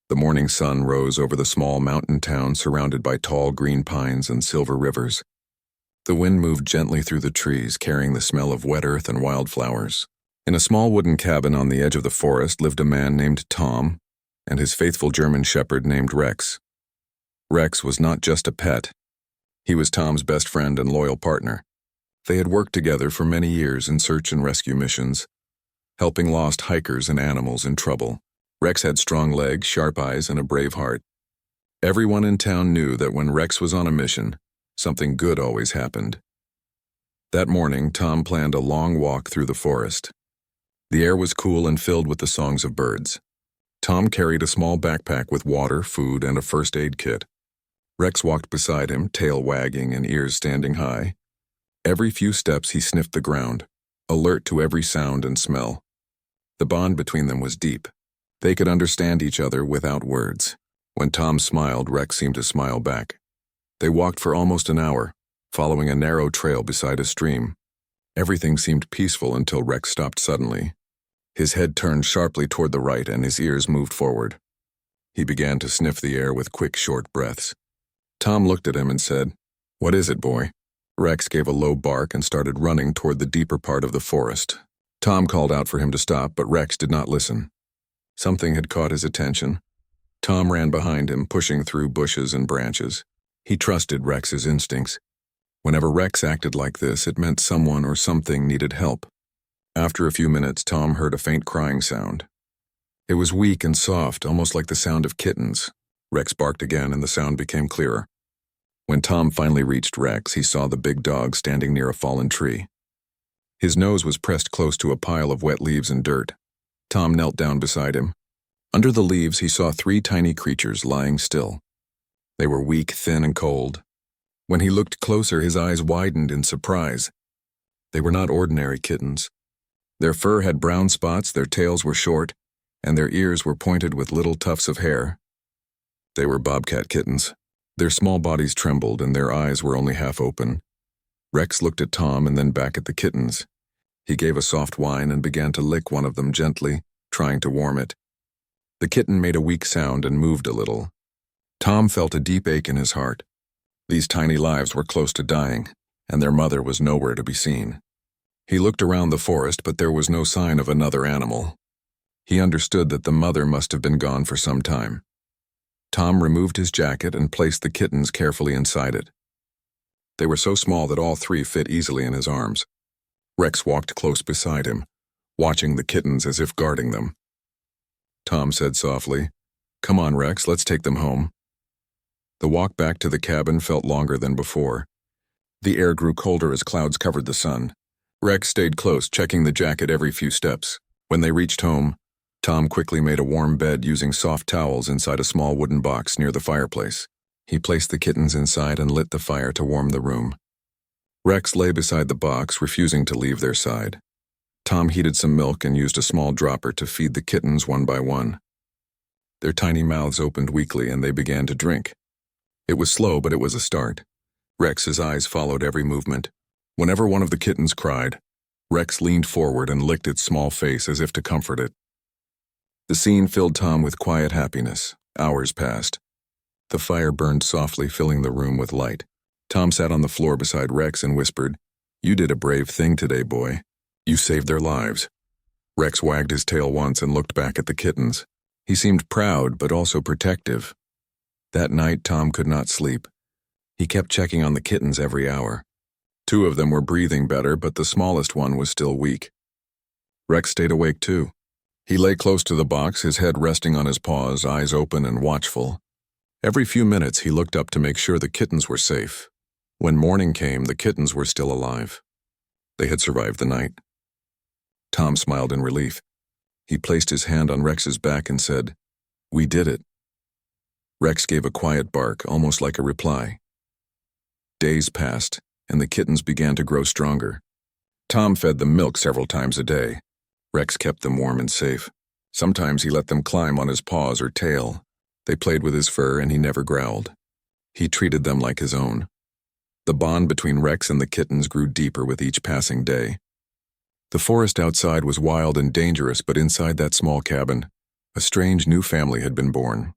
The morning sun rose over the small mountain town surrounded by tall green pines and silver rivers. The wind moved gently through the trees, carrying the smell of wet earth and wildflowers. In a small wooden cabin on the edge of the forest lived a man named Tom and his faithful German shepherd named Rex. Rex was not just a pet. He was Tom's best friend and loyal partner. They had worked together for many years in search and rescue missions, helping lost hikers and animals in trouble. Rex had strong legs, sharp eyes, and a brave heart. Everyone in town knew that when Rex was on a mission, something good always happened. That morning, Tom planned a long walk through the forest. The air was cool and filled with the songs of birds. Tom carried a small backpack with water, food, and a first aid kit. Rex walked beside him, tail wagging and ears standing high. Every few steps he sniffed the ground, alert to every sound and smell. The bond between them was deep. They could understand each other without words. When Tom smiled, Rex seemed to smile back. They walked for almost an hour, following a narrow trail beside a stream. Everything seemed peaceful until Rex stopped suddenly. His head turned sharply toward the right and his ears moved forward. He began to sniff the air with quick, short breaths. Tom looked at him and said, "What is it, boy?" Rex gave a low bark and started running toward the deeper part of the forest. Tom called out for him to stop, but Rex did not listen. Something had caught his attention. Tom ran behind him, pushing through bushes and branches. He trusted Rex's instincts. Whenever Rex acted like this, it meant someone or something needed help. After a few minutes, Tom heard a faint crying sound. It was weak and soft, almost like the sound of kittens. Rex barked again and the sound became clearer. When Tom finally reached Rex, he saw the big dog standing near a fallen tree. His nose was pressed close to a pile of wet leaves and dirt. Tom knelt down beside him. Under the leaves, he saw 3 tiny creatures lying still. They were weak, thin, and cold. When he looked closer, his eyes widened in surprise. They were not ordinary kittens. Their fur had brown spots, their tails were short, and their ears were pointed with little tufts of hair. They were Bobcat Kittens. Their small bodies trembled and their eyes were only half open. Rex looked at Tom and then back at the kittens. He gave a soft whine and began to lick one of them gently, trying to warm it. The kitten made a weak sound and moved a little. Tom felt a deep ache in his heart. These tiny lives were close to dying, and their mother was nowhere to be seen. He looked around the forest, but there was no sign of another animal. He understood that the mother must have been gone for some time. Tom removed his jacket and placed the kittens carefully inside it. They were so small that all 3 fit easily in his arms. Rex walked close beside him, watching the kittens as if guarding them. Tom said softly, "Come on, Rex, let's take them home." The walk back to the cabin felt longer than before. The air grew colder as clouds covered the sun. Rex stayed close, checking the jacket every few steps. When they reached home, Tom quickly made a warm bed using soft towels inside a small wooden box near the fireplace. He placed the kittens inside and lit the fire to warm the room. Rex lay beside the box, refusing to leave their side. Tom heated some milk and used a small dropper to feed the kittens one by one. Their tiny mouths opened weakly and they began to drink. It was slow, but it was a start. Rex's eyes followed every movement. Whenever one of the kittens cried, Rex leaned forward and licked its small face as if to comfort it. The scene filled Tom with quiet happiness. Hours passed. The fire burned softly, filling the room with light. Tom sat on the floor beside Rex and whispered, "You did a brave thing today, boy. You saved their lives." Rex wagged his tail once and looked back at the kittens. He seemed proud, but also protective. That night, Tom could not sleep. He kept checking on the kittens every hour. 2 of them were breathing better, but the smallest one was still weak. Rex stayed awake too. He lay close to the box, his head resting on his paws, eyes open and watchful. Every few minutes, he looked up to make sure the kittens were safe. When morning came, the kittens were still alive. They had survived the night. Tom smiled in relief. He placed his hand on Rex's back and said, "We did it." Rex gave a quiet bark, almost like a reply. Days passed, and the kittens began to grow stronger. Tom fed them milk several times a day. Rex kept them warm and safe. Sometimes he let them climb on his paws or tail. They played with his fur and he never growled. He treated them like his own. The bond between Rex and the kittens grew deeper with each passing day. The forest outside was wild and dangerous, but inside that small cabin, a strange new family had been born.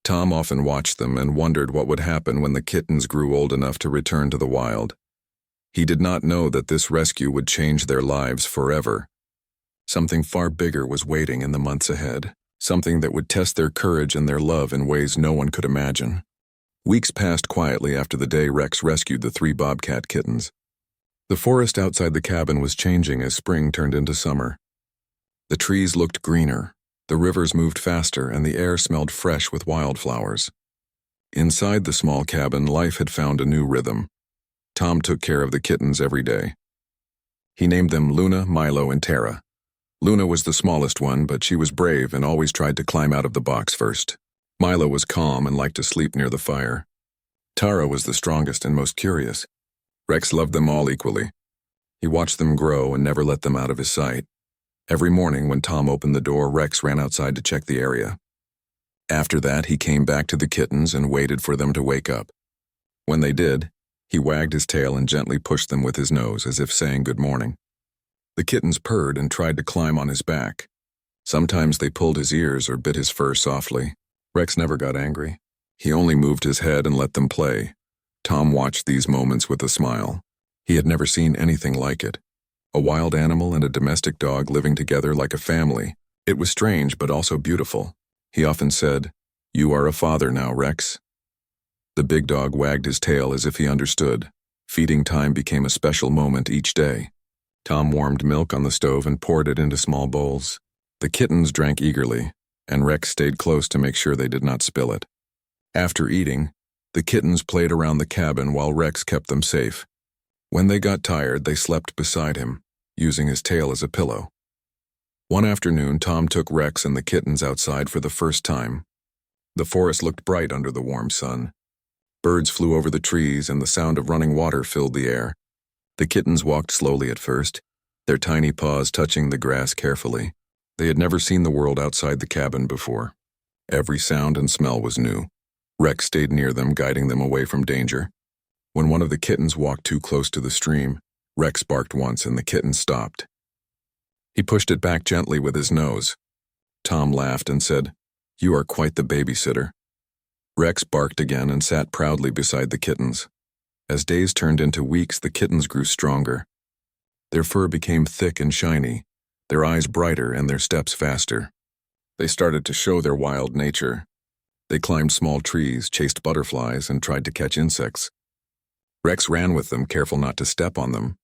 Tom often watched them and wondered what would happen when the kittens grew old enough to return to the wild. He did not know that this rescue would change their lives forever. Something far bigger was waiting in the months ahead, something that would test their courage and their love in ways no one could imagine. Weeks passed quietly after the day Rex rescued the 3 Bobcat kittens. The forest outside the cabin was changing as spring turned into summer. The trees looked greener, the rivers moved faster, and the air smelled fresh with wildflowers. Inside the small cabin, life had found a new rhythm. Tom took care of the kittens every day. He named them Luna, Milo, and Tara. Luna was the smallest one, but she was brave and always tried to climb out of the box first. Milo was calm and liked to sleep near the fire. Tara was the strongest and most curious. Rex loved them all equally. He watched them grow and never let them out of his sight. Every morning when Tom opened the door, Rex ran outside to check the area. After that, he came back to the kittens and waited for them to wake up. When they did, he wagged his tail and gently pushed them with his nose as if saying good morning. The kittens purred and tried to climb on his back. Sometimes they pulled his ears or bit his fur softly. Rex never got angry. He only moved his head and let them play. Tom watched these moments with a smile. He had never seen anything like it. A wild animal and a domestic dog living together like a family. It was strange but also beautiful. He often said, "You are a father now, Rex." The big dog wagged his tail as if he understood. Feeding time became a special moment each day. Tom warmed milk on the stove and poured it into small bowls. The kittens drank eagerly, and Rex stayed close to make sure they did not spill it. After eating, the kittens played around the cabin while Rex kept them safe. When they got tired, they slept beside him, using his tail as a pillow. One afternoon, Tom took Rex and the kittens outside for the first time. The forest looked bright under the warm sun. Birds flew over the trees and the sound of running water filled the air. The kittens walked slowly at first, their tiny paws touching the grass carefully. They had never seen the world outside the cabin before. Every sound and smell was new. Rex stayed near them, guiding them away from danger. When one of the kittens walked too close to the stream, Rex barked once and the kitten stopped. He pushed it back gently with his nose. Tom laughed and said, "You are quite the babysitter." Rex barked again and sat proudly beside the kittens. As days turned into weeks, the kittens grew stronger. Their fur became thick and shiny, their eyes brighter and their steps faster. They started to show their wild nature. They climbed small trees, chased butterflies, and tried to catch insects. Rex ran with them, careful not to step on them.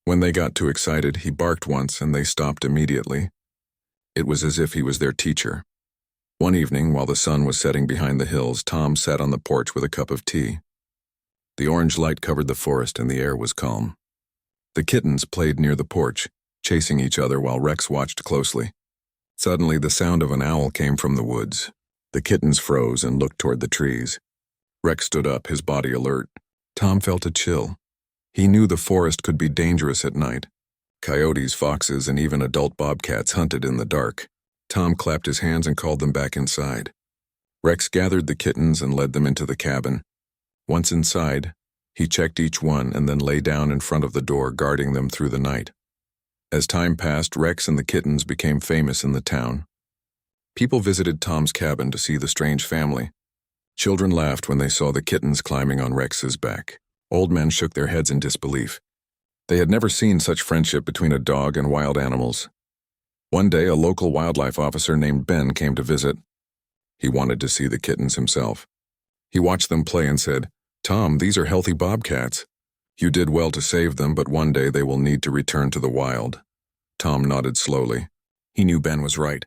When they got too excited, he barked once and they stopped immediately. It was as if he was their teacher. One evening, while the sun was setting behind the hills, Tom sat on the porch with a cup of tea. The orange light covered the forest and the air was calm. The kittens played near the porch, chasing each other while Rex watched closely. Suddenly, the sound of an owl came from the woods. The kittens froze and looked toward the trees. Rex stood up, his body alert. Tom felt a chill. He knew the forest could be dangerous at night. Coyotes, foxes, and even adult bobcats hunted in the dark. Tom clapped his hands and called them back inside. Rex gathered the kittens and led them into the cabin. Once inside, he checked each one and then lay down in front of the door, guarding them through the night. As time passed, Rex and the kittens became famous in the town. People visited Tom's cabin to see the strange family. Children laughed when they saw the kittens climbing on Rex's back. Old men shook their heads in disbelief. They had never seen such friendship between a dog and wild animals. One day, a local wildlife officer named Ben came to visit. He wanted to see the kittens himself. He watched them play and said, "Tom, these are healthy bobcats. You did well to save them, but one day they will need to return to the wild." Tom nodded slowly. He knew Ben was right.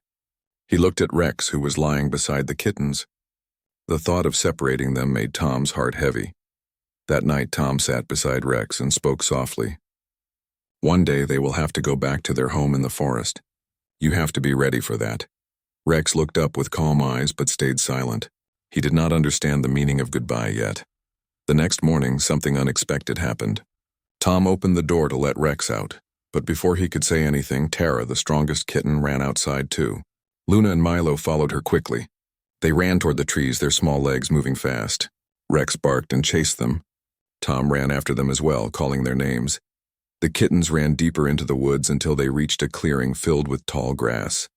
He looked at Rex, who was lying beside the kittens. The thought of separating them made Tom's heart heavy. That night, Tom sat beside Rex and spoke softly. "One day they will have to go back to their home in the forest. You have to be ready for that." Rex looked up with calm eyes but stayed silent. He did not understand the meaning of goodbye yet. The next morning, something unexpected happened. Tom opened the door to let Rex out, but before he could say anything, Tara, the strongest kitten, ran outside too. Luna and Milo followed her quickly. They ran toward the trees, their small legs moving fast. Rex barked and chased them. Tom ran after them as well, calling their names. The kittens ran deeper into the woods until they reached a clearing filled with tall grass.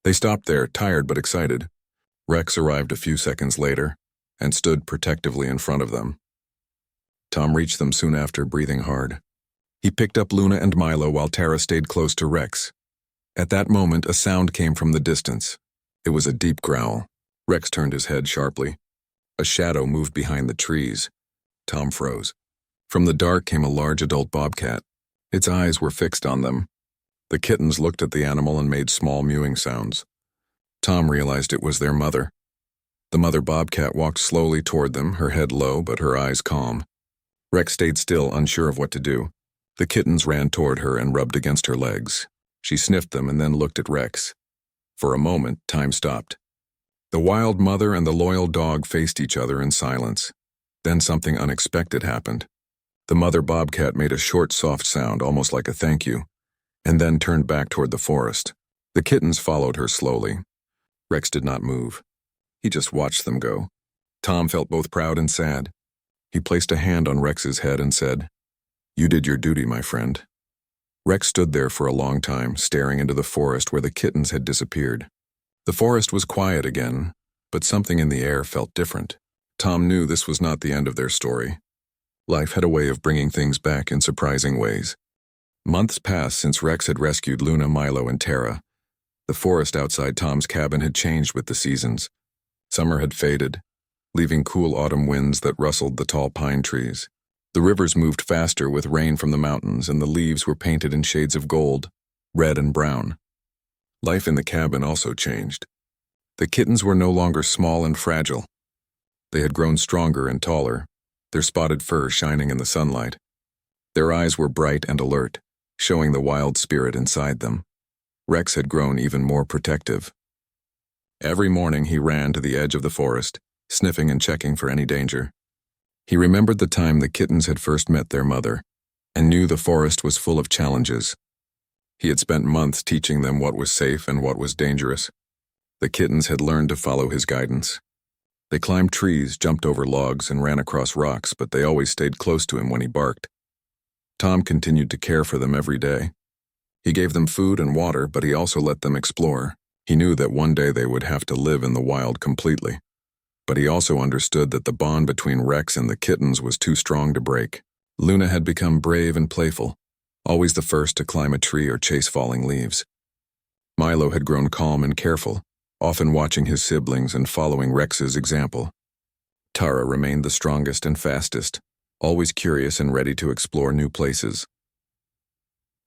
They stopped there, tired but excited. Rex arrived a few seconds later and stood protectively in front of them. Tom reached them soon after, breathing hard. He picked up Luna and Milo while Tara stayed close to Rex. At that moment, a sound came from the distance. It was a deep growl. Rex turned his head sharply. A shadow moved behind the trees. Tom froze. From the dark came a large adult bobcat. Its eyes were fixed on them. The kittens looked at the animal and made small mewing sounds. Tom realized it was their mother. The mother bobcat walked slowly toward them, her head low but her eyes calm. Rex stayed still, unsure of what to do. The kittens ran toward her and rubbed against her legs. She sniffed them and then looked at Rex. For a moment, time stopped. The wild mother and the loyal dog faced each other in silence. Then something unexpected happened. The mother bobcat made a short, soft sound, almost like a thank you, and then turned back toward the forest. The kittens followed her slowly. Rex did not move. He just watched them go. Tom felt both proud and sad. He placed a hand on Rex's head and said, "You did your duty, my friend." Rex stood there for a long time, staring into the forest where the kittens had disappeared. The forest was quiet again, but something in the air felt different. Tom knew this was not the end of their story. Life had a way of bringing things back in surprising ways. Months passed since Rex had rescued Luna, Milo, and Tara. The forest outside Tom's cabin had changed with the seasons. Summer had faded, leaving cool autumn winds that rustled the tall pine trees. The rivers moved faster with rain from the mountains, and the leaves were painted in shades of gold, red and brown. Life in the cabin also changed. The kittens were no longer small and fragile. They had grown stronger and taller, their spotted fur shining in the sunlight. Their eyes were bright and alert, showing the wild spirit inside them. Rex had grown even more protective. Every morning he ran to the edge of the forest, sniffing and checking for any danger. He remembered the time the kittens had first met their mother, and knew the forest was full of challenges. He had spent months teaching them what was safe and what was dangerous. The kittens had learned to follow his guidance. They climbed trees, jumped over logs, and ran across rocks, but they always stayed close to him when he barked. Tom continued to care for them every day. He gave them food and water, but he also let them explore. He knew that one day they would have to live in the wild completely. But he also understood that the bond between Rex and the kittens was too strong to break. Luna had become brave and playful, always the first to climb a tree or chase falling leaves. Milo had grown calm and careful, often watching his siblings and following Rex's example. Tara remained the strongest and fastest, always curious and ready to explore new places.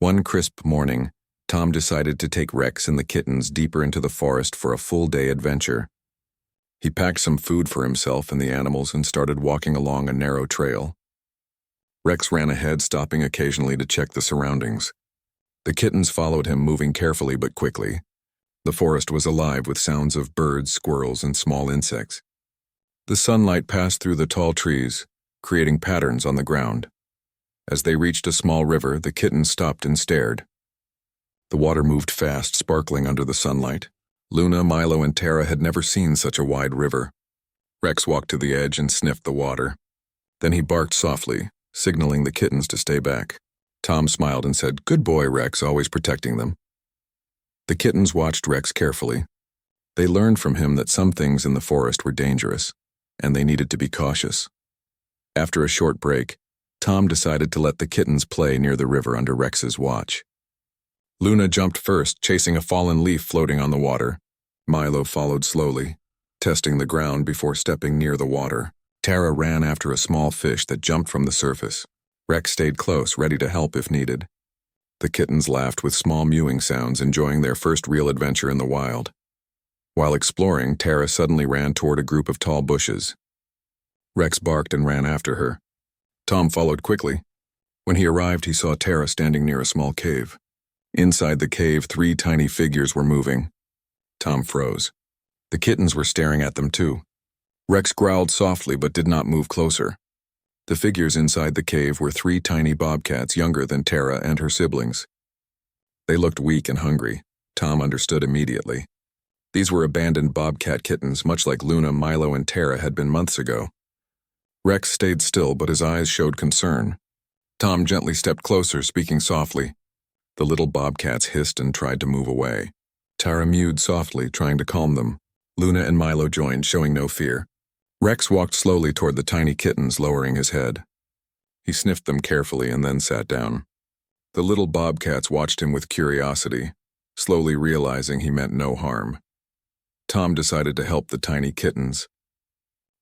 One crisp morning, Tom decided to take Rex and the kittens deeper into the forest for a full-day adventure. He packed some food for himself and the animals and started walking along a narrow trail. Rex ran ahead, stopping occasionally to check the surroundings. The kittens followed him, moving carefully but quickly. The forest was alive with sounds of birds, squirrels, and small insects. The sunlight passed through the tall trees, creating patterns on the ground. As they reached a small river, the kittens stopped and stared. The water moved fast, sparkling under the sunlight. Luna, Milo, and Tara had never seen such a wide river. Rex walked to the edge and sniffed the water. Then he barked softly, signaling the kittens to stay back. Tom smiled and said, "Good boy, Rex, always protecting them." The kittens watched Rex carefully. They learned from him that some things in the forest were dangerous, and they needed to be cautious. After a short break, Tom decided to let the kittens play near the river under Rex's watch. Luna jumped first, chasing a fallen leaf floating on the water. Milo followed slowly, testing the ground before stepping near the water. Tara ran after a small fish that jumped from the surface. Rex stayed close, ready to help if needed. The kittens laughed with small mewing sounds, enjoying their first real adventure in the wild. While exploring, Tara suddenly ran toward a group of tall bushes. Rex barked and ran after her. Tom followed quickly. When he arrived, he saw Tara standing near a small cave. Inside the cave, 3 tiny figures were moving. Tom froze. The kittens were staring at them too. Rex growled softly but did not move closer. The figures inside the cave were 3 tiny bobcats younger than Tara and her siblings. They looked weak and hungry. Tom understood immediately. These were abandoned bobcat kittens, much like Luna, Milo, and Tara had been months ago. Rex stayed still, but his eyes showed concern. Tom gently stepped closer, speaking softly. The little bobcats hissed and tried to move away. Tara mewed softly, trying to calm them. Luna and Milo joined, showing no fear. Rex walked slowly toward the tiny kittens, lowering his head. He sniffed them carefully and then sat down. The little bobcats watched him with curiosity, slowly realizing he meant no harm. Tom decided to help the tiny kittens.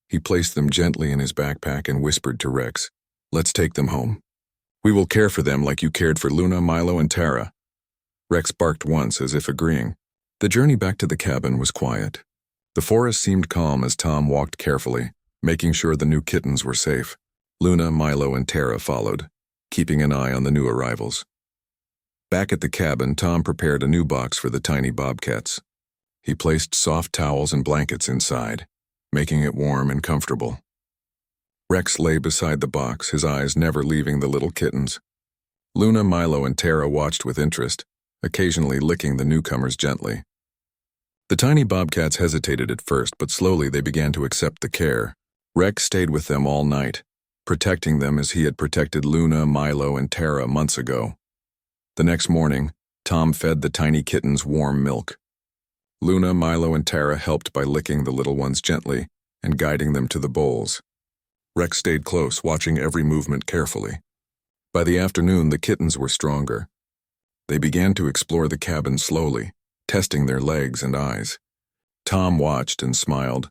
He placed them gently in his backpack and whispered to Rex, "Let's take them home. We will care for them like you cared for Luna, Milo, and Tara." Rex barked once as if agreeing. The journey back to the cabin was quiet. The forest seemed calm as Tom walked carefully, making sure the new kittens were safe. Luna, Milo, and Tara followed, keeping an eye on the new arrivals. Back at the cabin, Tom prepared a new box for the tiny bobcats. He placed soft towels and blankets inside, making it warm and comfortable. Rex lay beside the box, his eyes never leaving the little kittens. Luna, Milo, and Tara watched with interest, occasionally licking the newcomers gently. The tiny bobcats hesitated at first, but slowly they began to accept the care. Rex stayed with them all night, protecting them as he had protected Luna, Milo, and Tara months ago. The next morning, Tom fed the tiny kittens warm milk. Luna, Milo, and Tara helped by licking the little ones gently and guiding them to the bowls. Rex stayed close, watching every movement carefully. By the afternoon, the kittens were stronger. They began to explore the cabin slowly, testing their legs and eyes. Tom watched and smiled,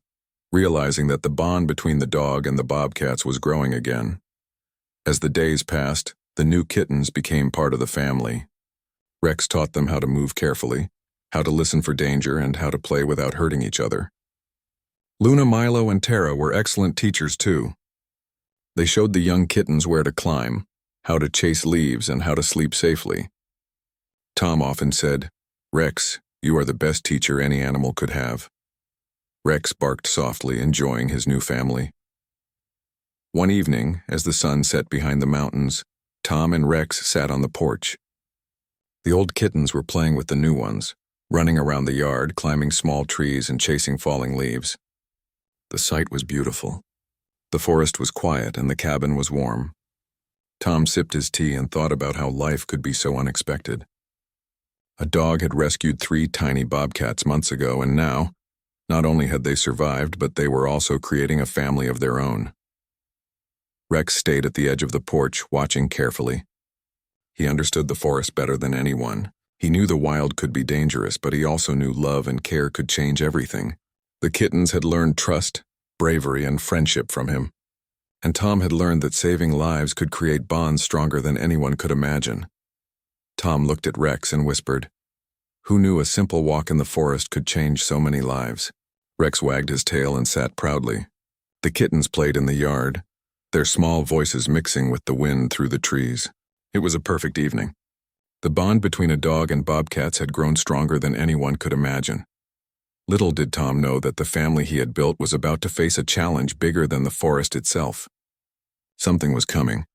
realizing that the bond between the dog and the bobcats was growing again. As the days passed, the new kittens became part of the family. Rex taught them how to move carefully, how to listen for danger, and how to play without hurting each other. Luna, Milo, and Tara were excellent teachers too. They showed the young kittens where to climb, how to chase leaves, and how to sleep safely. Tom often said, "Rex, you are the best teacher any animal could have." Rex barked softly, enjoying his new family. One evening, as the sun set behind the mountains, Tom and Rex sat on the porch. The old kittens were playing with the new ones, running around the yard, climbing small trees and chasing falling leaves. The sight was beautiful. The forest was quiet and the cabin was warm. Tom sipped his tea and thought about how life could be so unexpected. A dog had rescued 3 tiny bobcats months ago, and now, not only had they survived, but they were also creating a family of their own. Rex stayed at the edge of the porch, watching carefully. He understood the forest better than anyone. He knew the wild could be dangerous, but he also knew love and care could change everything. The kittens had learned trust, bravery, and friendship from him. And Tom had learned that saving lives could create bonds stronger than anyone could imagine. Tom looked at Rex and whispered, "Who knew a simple walk in the forest could change so many lives?" Rex wagged his tail and sat proudly. The kittens played in the yard, their small voices mixing with the wind through the trees. It was a perfect evening. The bond between a dog and bobcats had grown stronger than anyone could imagine. Little did Tom know that the family he had built was about to face a challenge bigger than the forest itself. Something was coming.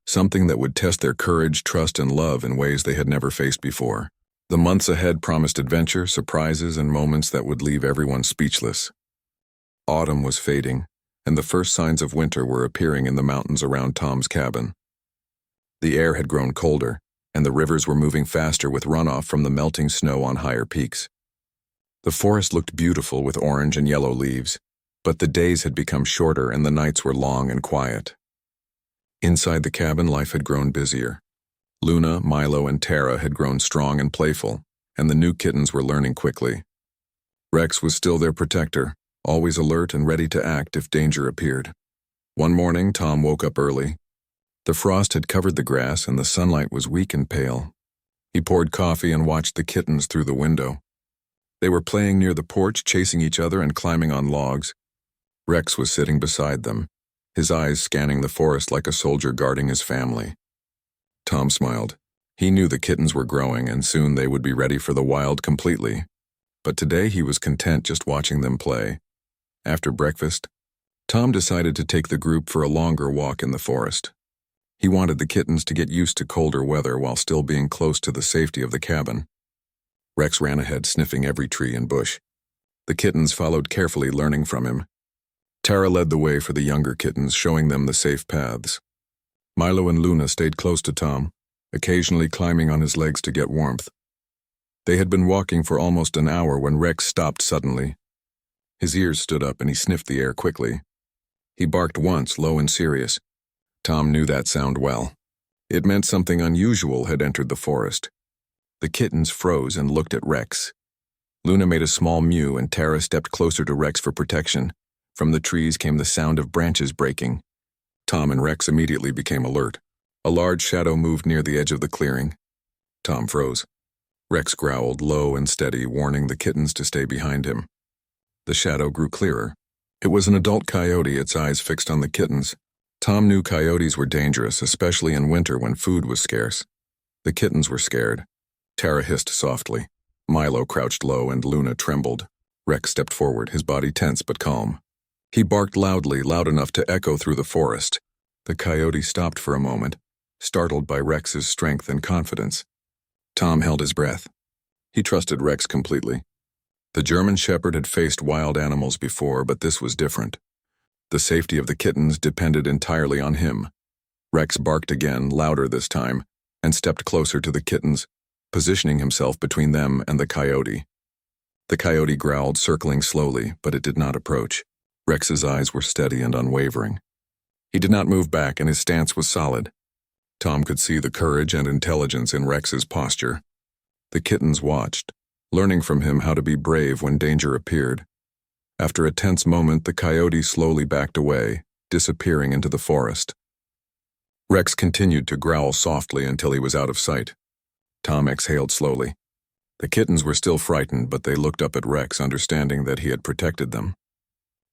Something that would test their courage, trust, and love in ways they had never faced before. The months ahead promised adventure, surprises, and moments that would leave everyone speechless. Autumn was fading, and the first signs of winter were appearing in the mountains around Tom's cabin. The air had grown colder, and the rivers were moving faster with runoff from the melting snow on higher peaks. The forest looked beautiful with orange and yellow leaves, but the days had become shorter and the nights were long and quiet. Inside the cabin, life had grown busier. Luna, Milo, and Tara had grown strong and playful, and the new kittens were learning quickly. Rex was still their protector, always alert and ready to act if danger appeared. One morning, Tom woke up early. The frost had covered the grass and the sunlight was weak and pale. He poured coffee and watched the kittens through the window. They were playing near the porch, chasing each other and climbing on logs. Rex was sitting beside them, his eyes scanning the forest like a soldier guarding his family. Tom smiled. He knew the kittens were growing and soon they would be ready for the wild completely. But today he was content just watching them play. After breakfast, Tom decided to take the group for a longer walk in the forest. He wanted the kittens to get used to colder weather while still being close to the safety of the cabin. Rex ran ahead, sniffing every tree and bush. The kittens followed carefully, learning from him. Tara led the way for the younger kittens, showing them the safe paths. Milo and Luna stayed close to Tom, occasionally climbing on his legs to get warmth. They had been walking for almost an hour when Rex stopped suddenly. His ears stood up and he sniffed the air quickly. He barked once, low and serious. Tom knew that sound well. It meant something unusual had entered the forest. The kittens froze and looked at Rex. Luna made a small mew and Tara stepped closer to Rex for protection. From the trees came the sound of branches breaking. Tom and Rex immediately became alert. A large shadow moved near the edge of the clearing. Tom froze. Rex growled, low and steady, warning the kittens to stay behind him. The shadow grew clearer. It was an adult coyote, its eyes fixed on the kittens. Tom knew coyotes were dangerous, especially in winter when food was scarce. The kittens were scared. Tara hissed softly. Milo crouched low and Luna trembled. Rex stepped forward, his body tense but calm. He barked loudly, loud enough to echo through the forest. The coyote stopped for a moment, startled by Rex's strength and confidence. Tom held his breath. He trusted Rex completely. The German Shepherd had faced wild animals before, but this was different. The safety of the kittens depended entirely on him. Rex barked again, louder this time, and stepped closer to the kittens, positioning himself between them and the coyote. The coyote growled, circling slowly, but it did not approach. Rex's eyes were steady and unwavering. He did not move back, and his stance was solid. Tom could see the courage and intelligence in Rex's posture. The kittens watched, learning from him how to be brave when danger appeared. After a tense moment, the coyote slowly backed away, disappearing into the forest. Rex continued to growl softly until he was out of sight. Tom exhaled slowly. The kittens were still frightened, but they looked up at Rex, understanding that he had protected them.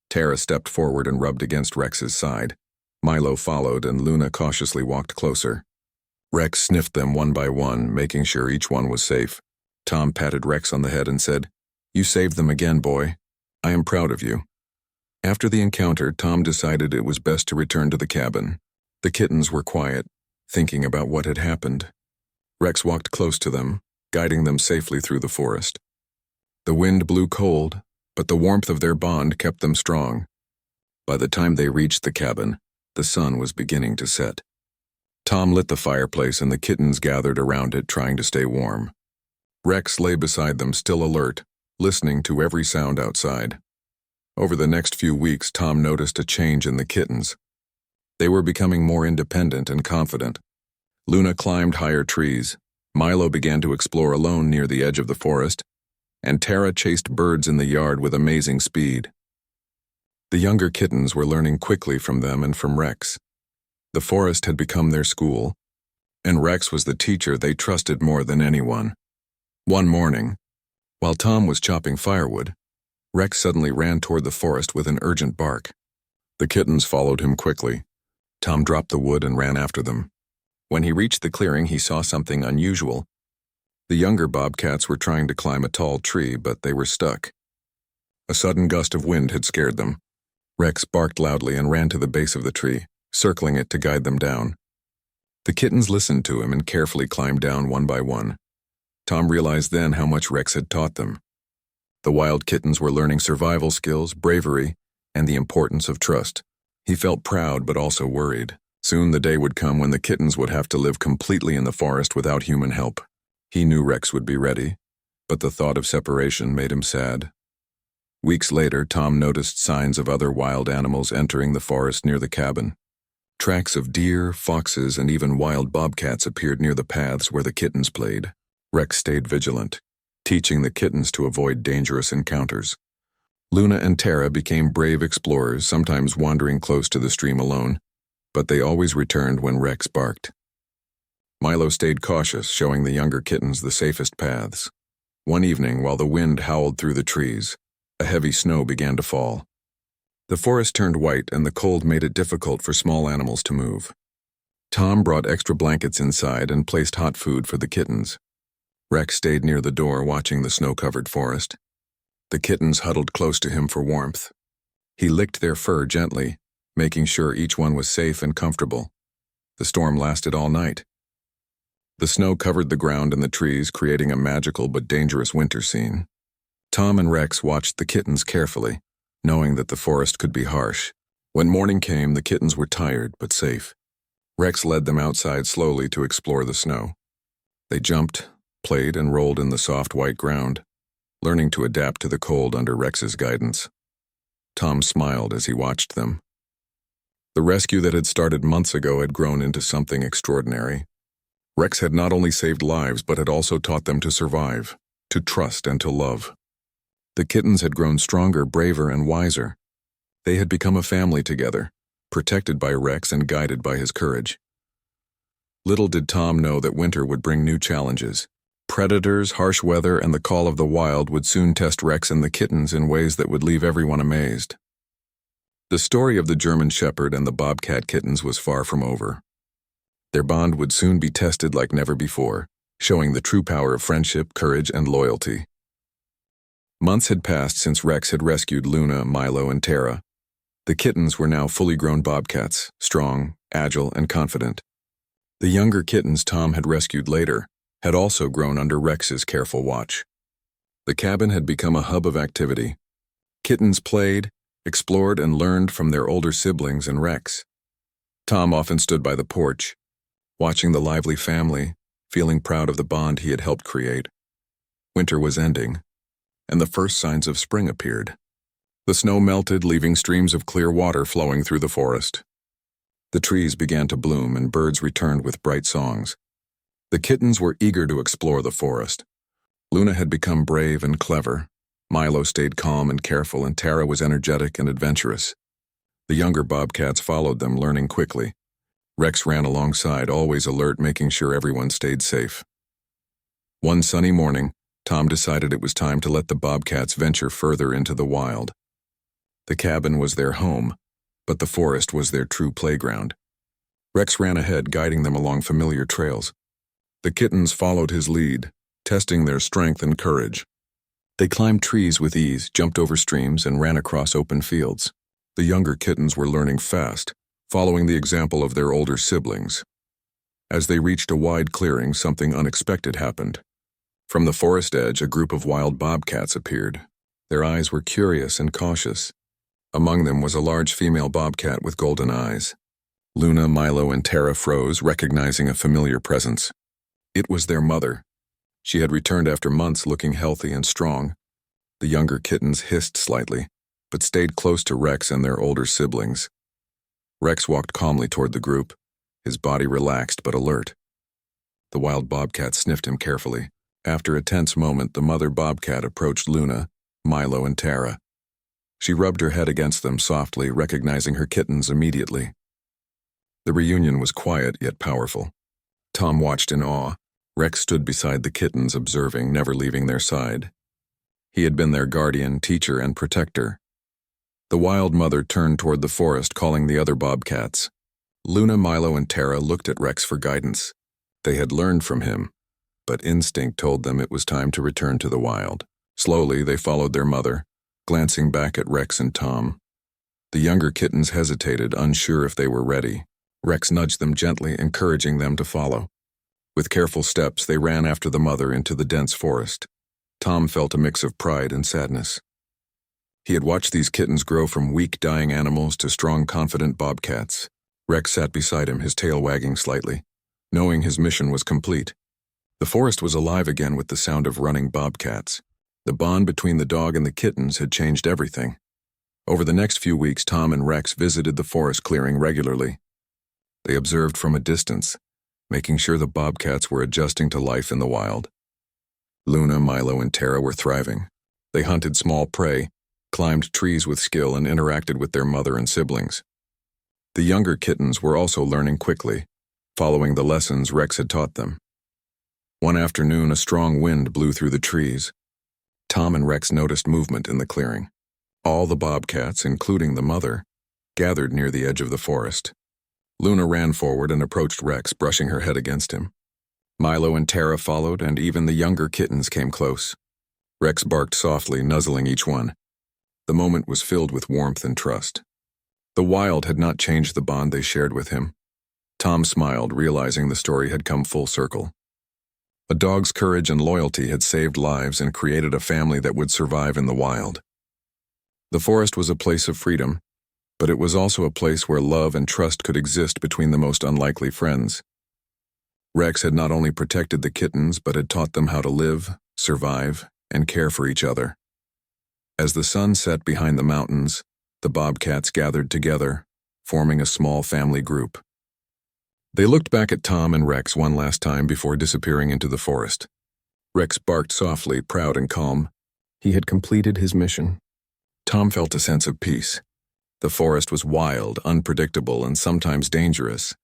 Tara stepped forward and rubbed against Rex's side. Milo followed, and Luna cautiously walked closer. Rex sniffed them one by one, making sure each one was safe. Tom patted Rex on the head and said, "You saved them again, boy. I am proud of you." After the encounter, Tom decided it was best to return to the cabin. The kittens were quiet, thinking about what had happened. Rex walked close to them, guiding them safely through the forest. The wind blew cold, but the warmth of their bond kept them strong. By the time they reached the cabin, the sun was beginning to set. Tom lit the fireplace and the kittens gathered around it, trying to stay warm. Rex lay beside them, still alert, listening to every sound outside. Over the next few weeks, Tom noticed a change in the kittens. They were becoming more independent and confident. Luna climbed higher trees, Milo began to explore alone near the edge of the forest, and Tara chased birds in the yard with amazing speed. The younger kittens were learning quickly from them and from Rex. The forest had become their school, and Rex was the teacher they trusted more than anyone. One morning, while Tom was chopping firewood, Rex suddenly ran toward the forest with an urgent bark. The kittens followed him quickly. Tom dropped the wood and ran after them. When he reached the clearing, he saw something unusual. The younger bobcats were trying to climb a tall tree, but they were stuck. A sudden gust of wind had scared them. Rex barked loudly and ran to the base of the tree, circling it to guide them down. The kittens listened to him and carefully climbed down one by one. Tom realized then how much Rex had taught them. The wild kittens were learning survival skills, bravery, and the importance of trust. He felt proud but also worried. Soon the day would come when the kittens would have to live completely in the forest without human help. He knew Rex would be ready, but the thought of separation made him sad. Weeks later, Tom noticed signs of other wild animals entering the forest near the cabin. Tracks of deer, foxes, and even wild bobcats appeared near the paths where the kittens played. Rex stayed vigilant, teaching the kittens to avoid dangerous encounters. Luna and Tara became brave explorers, sometimes wandering close to the stream alone, but they always returned when Rex barked. Milo stayed cautious, showing the younger kittens the safest paths. One evening, while the wind howled through the trees, a heavy snow began to fall. The forest turned white, and the cold made it difficult for small animals to move. Tom brought extra blankets inside and placed hot food for the kittens. Rex stayed near the door, watching the snow-covered forest. The kittens huddled close to him for warmth. He licked their fur gently, making sure each one was safe and comfortable. The storm lasted all night. The snow covered the ground and the trees, creating a magical but dangerous winter scene. Tom and Rex watched the kittens carefully, knowing that the forest could be harsh. When morning came, the kittens were tired but safe. Rex led them outside slowly to explore the snow. They jumped, played, and rolled in the soft white ground, learning to adapt to the cold under Rex's guidance. Tom smiled as he watched them. The rescue that had started months ago had grown into something extraordinary. Rex had not only saved lives but had also taught them to survive, to trust and to love. The kittens had grown stronger, braver, and wiser. They had become a family together, protected by Rex and guided by his courage. Little did Tom know that winter would bring new challenges. Predators, harsh weather, and the call of the wild would soon test Rex and the kittens in ways that would leave everyone amazed. The story of the German Shepherd and the Bobcat Kittens was far from over. Their bond would soon be tested like never before, showing the true power of friendship, courage, and loyalty. Months had passed since Rex had rescued Luna, Milo, and Tara. The kittens were now fully grown bobcats, strong, agile, and confident. The younger kittens Tom had rescued later had also grown under Rex's careful watch. The cabin had become a hub of activity. Kittens played, explored, and learned from their older siblings and Rex. Tom often stood by the porch, watching the lively family, feeling proud of the bond he had helped create. Winter was ending, and the first signs of spring appeared. The snow melted, leaving streams of clear water flowing through the forest. The trees began to bloom and birds returned with bright songs. The kittens were eager to explore the forest. Luna had become brave and clever. Milo stayed calm and careful, and Tara was energetic and adventurous. The younger bobcats followed them, learning quickly. Rex ran alongside, always alert, making sure everyone stayed safe. One sunny morning, Tom decided it was time to let the bobcats venture further into the wild. The cabin was their home, but the forest was their true playground. Rex ran ahead, guiding them along familiar trails. The kittens followed his lead, testing their strength and courage. They climbed trees with ease, jumped over streams, and ran across open fields. The younger kittens were learning fast, following the example of their older siblings. As they reached a wide clearing, something unexpected happened. From the forest edge, a group of wild bobcats appeared. Their eyes were curious and cautious. Among them was a large female bobcat with golden eyes. Luna, Milo, and Tara froze, recognizing a familiar presence. It was their mother. She had returned after months, looking healthy and strong. The younger kittens hissed slightly, but stayed close to Rex and their older siblings. Rex walked calmly toward the group, his body relaxed but alert. The wild bobcat sniffed him carefully. After a tense moment, the mother bobcat approached Luna, Milo, and Tara. She rubbed her head against them softly, recognizing her kittens immediately. The reunion was quiet yet powerful. Tom watched in awe. Rex stood beside the kittens, observing, never leaving their side. He had been their guardian, teacher, and protector. The wild mother turned toward the forest, calling the other bobcats. Luna, Milo, and Tara looked at Rex for guidance. They had learned from him, but instinct told them it was time to return to the wild. Slowly, they followed their mother, glancing back at Rex and Tom. The younger kittens hesitated, unsure if they were ready. Rex nudged them gently, encouraging them to follow. With careful steps, they ran after the mother into the dense forest. Tom felt a mix of pride and sadness. He had watched these kittens grow from weak, dying animals to strong, confident bobcats. Rex sat beside him, his tail wagging slightly, knowing his mission was complete. The forest was alive again with the sound of running bobcats. The bond between the dog and the kittens had changed everything. Over the next few weeks, Tom and Rex visited the forest clearing regularly. They observed from a distance, making sure the bobcats were adjusting to life in the wild. Luna, Milo, and Tara were thriving. They hunted small prey, climbed trees with skill, and interacted with their mother and siblings. The younger kittens were also learning quickly, following the lessons Rex had taught them. One afternoon, a strong wind blew through the trees. Tom and Rex noticed movement in the clearing. All the bobcats, including the mother, gathered near the edge of the forest. Luna ran forward and approached Rex, brushing her head against him. Milo and Tara followed, and even the younger kittens came close. Rex barked softly, nuzzling each one. The moment was filled with warmth and trust. The wild had not changed the bond they shared with him. Tom smiled, realizing the story had come full circle. A dog's courage and loyalty had saved lives and created a family that would survive in the wild. The forest was a place of freedom, but it was also a place where love and trust could exist between the most unlikely friends. Rex had not only protected the kittens, but had taught them how to live, survive, and care for each other. As the sun set behind the mountains, The bobcats gathered together, forming a small family group. They looked back at Tom and Rex one last time before disappearing into the forest. Rex barked softly, proud and calm. He had completed his mission. Tom felt a sense of peace. The forest was wild, unpredictable, and sometimes dangerous,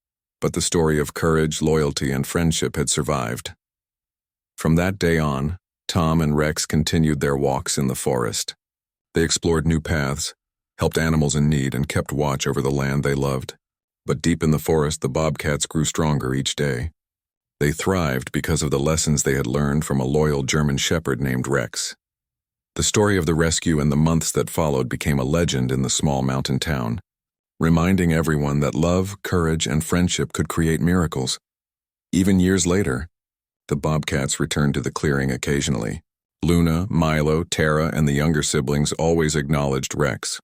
but the story of courage, loyalty, and friendship had survived. From that day on, Tom and Rex continued their walks in the forest. They explored new paths, helped animals in need, and kept watch over the land they loved. But deep in the forest, the bobcats grew stronger each day. They thrived because of the lessons they had learned from a loyal German shepherd named Rex. The story of the rescue and the months that followed became a legend in the small mountain town, reminding everyone that love, courage, and friendship could create miracles. Even years later, the bobcats returned to the clearing occasionally. Luna, Milo, Tara, and the younger siblings always acknowledged Rex.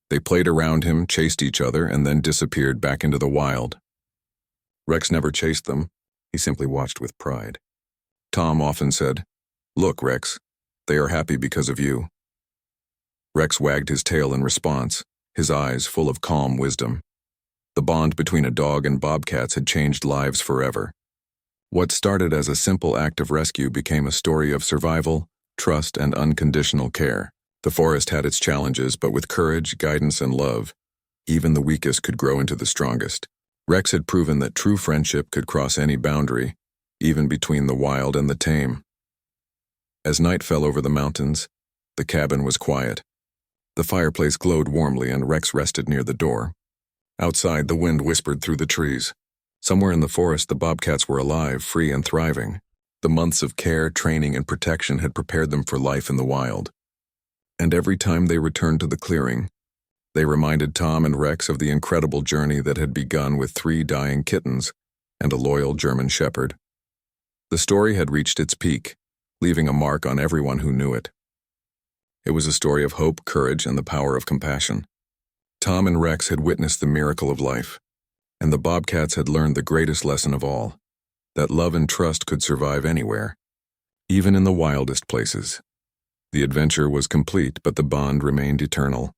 They played around him, chased each other, and then disappeared back into the wild. Rex never chased them. He simply watched with pride. Tom often said, "Look, Rex, they are happy because of you." Rex wagged his tail in response, his eyes full of calm wisdom. The bond between a dog and bobcats had changed lives forever. What started as a simple act of rescue became a story of survival, trust, and unconditional care. The forest had its challenges, but with courage, guidance, and love, even the weakest could grow into the strongest. Rex had proven that true friendship could cross any boundary, even between the wild and the tame. As night fell over the mountains, the cabin was quiet. The fireplace glowed warmly and Rex rested near the door. Outside, the wind whispered through the trees. Somewhere in the forest, the bobcats were alive, free, and thriving. The months of care, training, and protection had prepared them for life in the wild. And every time they returned to the clearing, they reminded Tom and Rex of the incredible journey that had begun with 3 dying kittens and a loyal German shepherd. The story had reached its peak, leaving a mark on everyone who knew it. It was a story of hope, courage, and the power of compassion. Tom and Rex had witnessed the miracle of life, and the bobcats had learned the greatest lesson of all, that love and trust could survive anywhere, even in the wildest places. The adventure was complete, but the bond remained eternal.